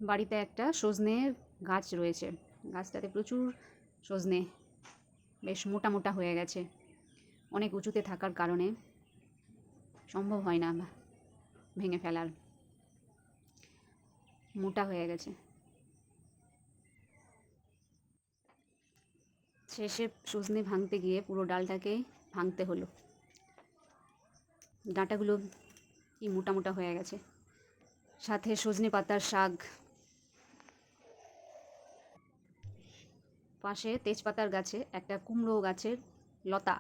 বাড়িতে একটা সজনে গাছ রয়েছে, গাছটাতে প্রচুর সজনে, বেশ মোটা মোটা হয়ে গেছে। অনেক উঁচুতে থাকার কারণে সম্ভব হয় না ভেঙে ফেলার, মোটা হয়ে গেছে। শেষে সজনে ভাঙতে গিয়ে পুরো ডালটাকে ভাঙতে হলো। ডাঁটাগুলো কি মোটা মোটা হয়ে গেছে, সাথে সজনে পাতার শাক, পাশে তেজপাতার গাছে একটা কুমড়ো গাছের লতা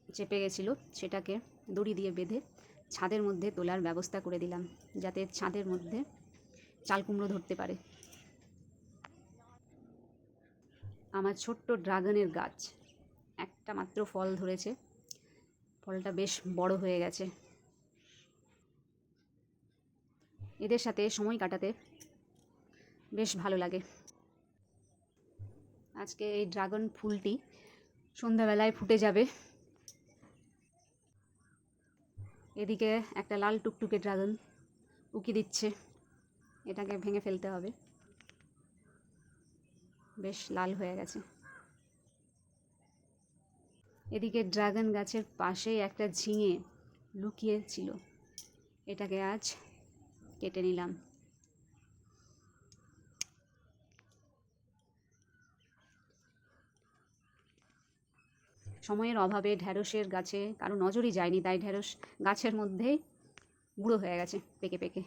চেপে গেছিলো, সেটাকে দড়ি দিয়ে বেঁধে ছাদের মধ্যে তোলার ব্যবস্থা করে দিলাম, যাতে ছাদের মধ্যে চাল কুমড়ো ধরতে পারে। আমার ছোট্ট ড্রাগনের গাছ, একটা মাত্র ফল ধরেছে, ফলটা বেশ বড় হয়ে গেছে। এদের সাথে সময় কাটাতে বেশ ভালো লাগে। আজকে এই ড্রাগন ফুলটি সন্ধ্যাবেলায় ফুটে যাবে। এদিকে একটা লাল টুকটুকে ড্রাগন উকি দিচ্ছে, এটাকে ভেঙে ফেলতে হবে, বেশ লাল হয়ে গেছে। এদিকে ড্রাগন গাছের পাশেই একটা ঝিঙে লুকিয়ে ছিল, এটাকে আজ কেটে নিলাম। সময়ের অভাবে ঢ্যাঁড়সের গাছে কারো নজরই যায়নি, তাই ঢ্যাঁড়স গাছের মধ্যেই বুড়ো হয়ে গেছে পেকে পেকে।